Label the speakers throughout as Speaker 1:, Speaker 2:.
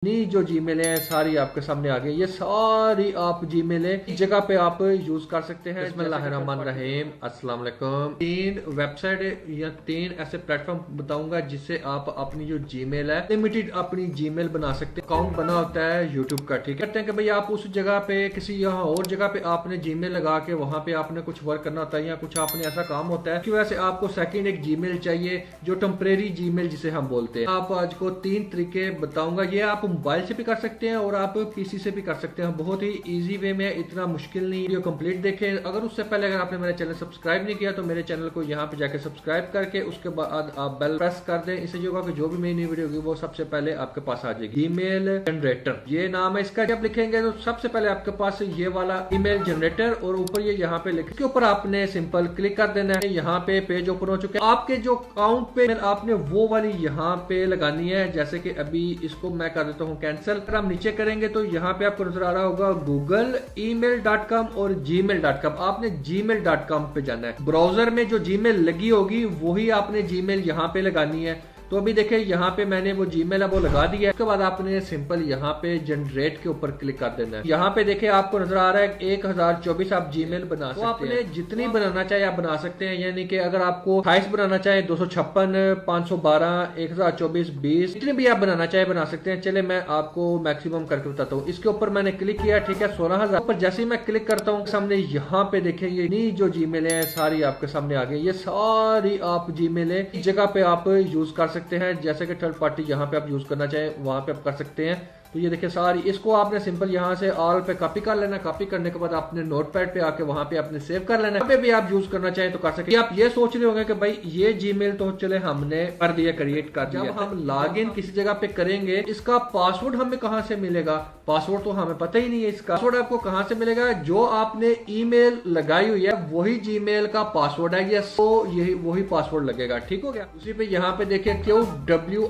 Speaker 1: नहीं, जो जीमेल है सारी आपके सामने आ गई। ये सारी आप जीमेल है जगह पे आप यूज कर सकते हैं। बिस्मिल्लाहिर्रहमानिर्रहीम, अस्सलाम वालेकुम। 3 वेबसाइट या 3 ऐसे प्लेटफॉर्म बताऊंगा जिससे आप अपनी जो जीमेल है लिमिटेड अपनी जीमेल बना सकते हैं। अकाउंट बना होता है यूट्यूब का, ठीक है। कहते हैं कि भाई आप उस जगह पे किसी यहाँ और जगह पे आपने जीमेल लगा के वहां पे आपने कुछ वर्क करना होता है या कुछ आपने ऐसा काम होता है कि वैसे आपको सेकंड एक जीमेल चाहिए जो टेम्परेरी जीमेल जिसे हम बोलते हैं। आप आज को 3 तरीके बताऊंगा। ये आप मोबाइल से भी कर सकते हैं और आप पीसी से भी कर सकते हैं। बहुत ही इजी वे में, इतना मुश्किल नहीं। वीडियो कंप्लीट देखें। अगर उससे पहले अगर आपने मेरा चैनल सब्सक्राइब नहीं किया तो मेरे चैनल को यहाँ पे जाके सब्सक्राइब करके उसके बाद आप बेल प्रेस कर दें। इससे जो होगा कि जो भी मेरी नई वीडियो होगी वो सबसे पहले आपके पास आ जाएगी। ईमेल जनरेटर ये नाम है इसका। जब लिखेंगे तो सबसे पहले आपके पास ये वाला ईमेल जनरेटर और ऊपर ये यहाँ पे लिखे, इसके ऊपर आपने सिंपल क्लिक कर देना है। यहाँ पे पेज ओपन हो चुके हैं। आपके जो अकाउंट पे आपने वो वाली यहाँ पे लगानी है। जैसे कि अभी इसको मैं कर देता हूँ कैंसिल। अगर हम नीचे करेंगे तो यहाँ पे आपको नजर आ रहा होगा गूगल email.com और gmail.com। आपने gmail.com पे जाना है। ब्राउजर में जो जीमेल लगी होगी वही आपने जीमेल यहाँ पे लगानी है। तो अभी देखिए यहाँ पे मैंने वो जीमेल है वो लगा दिया है। उसके बाद आपने सिंपल यहाँ पे जनरेट के ऊपर क्लिक कर देना है। यहाँ पे देखिए आपको नजर आ रहा है 1024 आप जीमेल बना सकते हैं। आपने जितनी बनाना चाहे आप बना सकते हैं। यानी कि अगर आपको 28 बनाना चाहे, 256, 512, 1024, 20 जितने भी आप बनाना चाहे बना सकते हैं। चले मैं आपको मैक्सिमम करके बताता हूँ। इसके ऊपर मैंने क्लिक किया, ठीक है। 16,000 पर जैसे ही मैं क्लिक करता हूँ सामने यहाँ पे देखिए ये जो जीमेल है सारी आपके सामने आ गई। ये सारी आप जीमेल है इस जगह पे आप यूज कर सकते हैं। जैसे कि थर्ड पार्टी जहां पे आप यूज करना चाहें वहां पे आप कर सकते हैं। तो ये देखिए सारी, इसको आपने सिंपल यहाँ से ऑल पे कॉपी कर लेना। कॉपी करने के बाद आपने नोटपैड पे आके वहां पे आपने सेव कर लेना। पे भी आप यूज करना चाहें तो कर सकते हैं। आप ये सोच रहे होंगे कि भाई ये जीमेल तो चले हमने कर दिया, क्रिएट कर दिया। जब हम लॉग इन किसी जगह पे करेंगे इसका पासवर्ड हमें कहाँ से मिलेगा? पासवर्ड तो हमें पता ही नहीं है। इसका पासवर्ड आपको कहाँ से मिलेगा? जो आपने ईमेल लगाई हुई है वही जीमेल का पासवर्ड है। ये तो यही वही पासवर्ड लगेगा, ठीक हो गया। उसी पे यहाँ पे देखिए QWIKIABS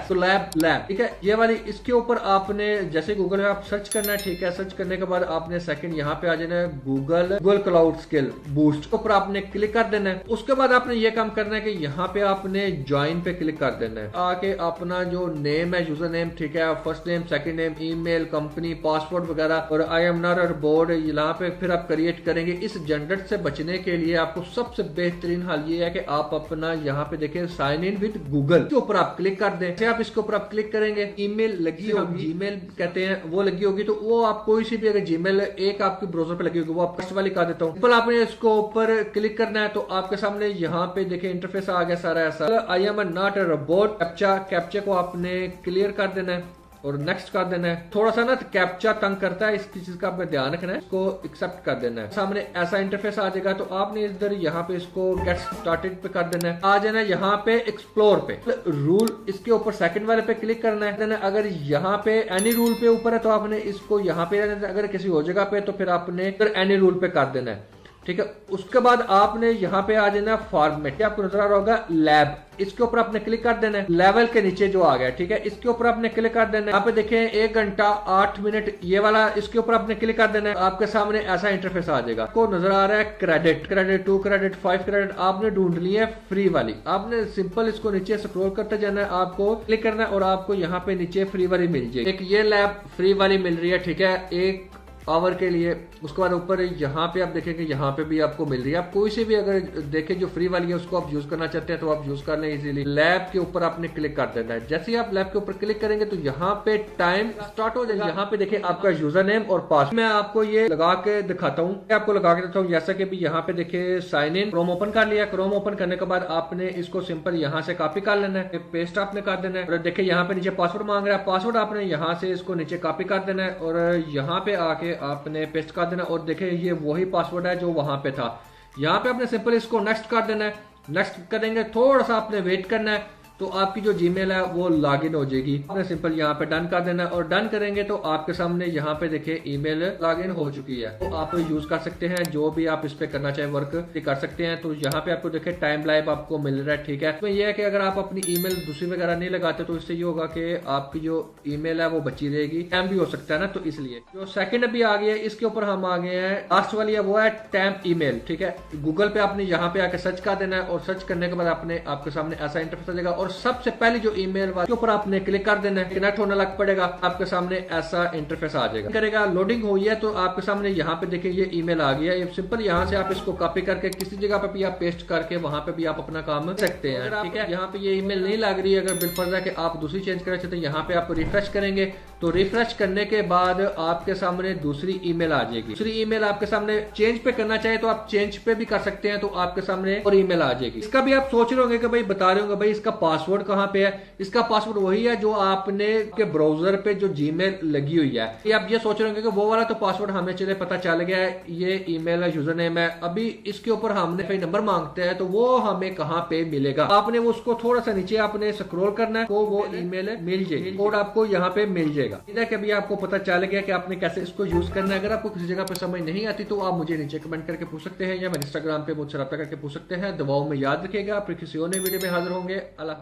Speaker 1: तो लैब, ठीक है। ये वाली इसके ऊपर आपने जैसे गूगल में आप सर्च करना है, ठीक है। सर्च करने के बाद आपने सेकंड यहाँ पे आ जाना है गूगल क्लाउड स्किल बूस्ट के ऊपर आपने क्लिक कर देना है। उसके बाद आपने ये काम करना है कि यहाँ पे आपने ज्वाइन पे क्लिक कर देना है। आके अपना जो नेम है, यूजर नेम, ठीक है, first name, second name, email, company, password वगैरह और आई एम नॉट बोर्ड यहाँ पे फिर आप क्रिएट करेंगे। इस झंझट से बचने के लिए आपको सबसे बेहतरीन हाल ये है कि आप अपना यहाँ पे देखें साइन इन विद गूगल के ऊपर आप क्लिक कर दें। आप इसके ऊपर आप क्लिक करेंगे, ईमेल लगी होगी, जीमेल कहते हैं, वो लगी होगी तो वो आप कोई सी भी अगर जीमेल एक आपकी ब्राउजर पे लगी होगी वो आप फर्स्ट वाली कर देता हूँ। सिंपल आपने इसको ऊपर क्लिक करना है तो आपके सामने यहाँ पे देखिए इंटरफेस आ गया सारा ऐसा। I am not a robot. Captcha को आपने क्लियर कर देना है और नेक्स्ट कर देना है। थोड़ा सा ना कैप्चा तंग करता है, इसकी चीज का आपको ध्यान रखना है। इसको एक्सेप्ट कर देना है। सामने ऐसा इंटरफेस आ जाएगा तो आपने इधर यहाँ पे इसको गेट स्टार्टेड पे कर देना है। आ जाना है यहाँ पे एक्सप्लोर पे, रूल इसके ऊपर सेकंड वाले पे क्लिक करना है। अगर यहाँ पे एनी रूल पे ऊपर है तो आपने इसको यहाँ पे, अगर किसी और जगह पे तो फिर आपने इधर एनी रूल पे कर देना है, ठीक है। उसके बाद आपने यहाँ पे आ जाना फॉर्मेट, आपको नजर आ रहा होगा लैब, इसके ऊपर आपने क्लिक कर देना है। लेवल के नीचे जो आ गया, ठीक है, इसके ऊपर आपने क्लिक कर देना है। यहाँ पे देखें 1 घंटा 8 मिनट ये वाला, इसके ऊपर आपने क्लिक कर देना है। आपके सामने ऐसा इंटरफेस आ जाएगा। आपको नजर आ रहा है क्रेडिट 2 क्रेडिट 5 क्रेडिट आपने ढूंढ ली है फ्री वाली। आपने सिंपल इसको नीचे स्क्रॉल करते जाना है, आपको क्लिक करना है और आपको यहाँ पे नीचे फ्री वाली मिल जाएगी। एक ये लैब फ्री वाली मिल रही है, ठीक है, 1 आवर के लिए। उसके बाद ऊपर यहाँ पे आप देखेंगे यहाँ पे भी आपको मिल रही है। आप कोई से भी अगर देखें जो फ्री वाली है उसको आप यूज करना चाहते हैं तो आप यूज कर लें इजीली। लैब के ऊपर आपने क्लिक कर देना है। जैसे ही आप लैब के ऊपर क्लिक करेंगे तो यहाँ पे टाइम स्टार्ट हो जाएगा। यहाँ पे देखिए आपका यूजर नेम और पासवर्ड मैं आपको ये लगा के दिखाता हूँ, आपको लगा के देता हूँ। जैसा कि भी यहाँ पे देखिए साइन इन, क्रोम ओपन कर लिया। क्रोम ओपन करने के बाद आपने इसको सिंपल यहाँ से कॉपी कर लेना है, पेस्ट आपने कर देना है। और देखिए यहाँ पे नीचे पासवर्ड मांग रहा है, पासवर्ड आपने यहाँ से इसको नीचे कॉपी कर देना है और यहाँ पे आके आपने पेस्ट कर देना। और देखिए ये वही पासवर्ड है जो वहां पे था। यहाँ पे आपने सिंपल इसको नेक्स्ट कर देना है। नेक्स्ट करेंगे, थोड़ा सा आपने वेट करना है तो आपकी जो जीमेल है वो लॉगिन हो जाएगी। आपने सिंपल यहाँ पे डन कर देना है और डन करेंगे तो आपके सामने यहाँ पे देखिए ईमेल लॉगिन हो चुकी है। तो आप यूज कर सकते हैं, जो भी आप इस पे करना चाहे वर्क कर सकते हैं। तो यहाँ पे आपको देखिए टाइम लाइव आपको मिल रहा है, ठीक है। तो ये है कि अगर आप अपनी ईमेल दूसरी वगैरह नहीं लगाते तो इससे ये होगा कि आपकी जो ईमेल है वो बची रहेगी। टाइम भी हो सकता है ना, तो इसलिए जो सेकंड अभी आ गया है इसके ऊपर हम आ गए हैं। लास्ट वाली है वो है टैम्प ईमेल, ठीक है। गूगल पे आपने यहाँ पे आके सर्च कर देना है और सर्च करने के बाद आपने आपके सामने ऐसा इंटरफेस आ जाएगा। और सबसे पहले जो ईमेल के ऊपर आपने क्लिक कर देना है, कनेक्ट होने लग पड़ेगा, आपके सामने ऐसा इंटरफेस आ जाएगा। करेगा लोडिंग हुई है तो आपके सामने यहाँ पे देखिए ये ईमेल आ गया। ये सिंपल यहाँ से आप इसको कॉपी करके किसी जगह पे भी आप पेस्ट करके वहां पे भी आप अपना काम कर सकते हैं, ठीक है। यहाँ पे ये ईमेल नहीं लग रही है, अगर बिलफर्ज है कि आप दूसरी चेंज करना चाहते हैं, यहाँ पे आप रिफ्रेश करेंगे तो रिफ्रेश करने के बाद आपके सामने दूसरी ईमेल आ जाएगी। दूसरी ईमेल आपके सामने चेंज पे करना चाहे तो आप चेंज पे भी कर सकते हैं, तो आपके सामने और ईमेल आ जाएगी। इसका भी आप सोच रहे होंगे कि भाई बता रहे होंगे भाई इसका पासवर्ड कहाँ पे है। इसका पासवर्ड वही है जो आपने के ब्राउजर पे जो जीमेल लगी हुई है। ये आप ये सोच रहे होंगे कि वो वाला तो पासवर्ड हमें चले पता चल गया है, ये ईमेल है, यूजर नेम है, अभी इसके ऊपर हमने कोई नंबर मांगते हैं तो वो हमें कहाँ पे मिलेगा। आपने उसको थोड़ा सा नीचे आपने स्क्रॉल करना है, तो वो ईमेल मिल जाएगी, कोड आपको यहाँ पे मिल जाएगा। अभी आपको पता चल गया कि आपने कैसे इसको यूज करना है। अगर आपको किसी जगह पे समझ नहीं आती तो आप मुझे नीचे कमेंट करके पूछ सकते हैं या मेरे इंस्टाग्राम पे मुझसे रब्ता करके पूछ सकते हैं। दुआओं में याद रखिएगा, फिर किसी और नए वीडियो में हाजिर होंगे। अल्लाह।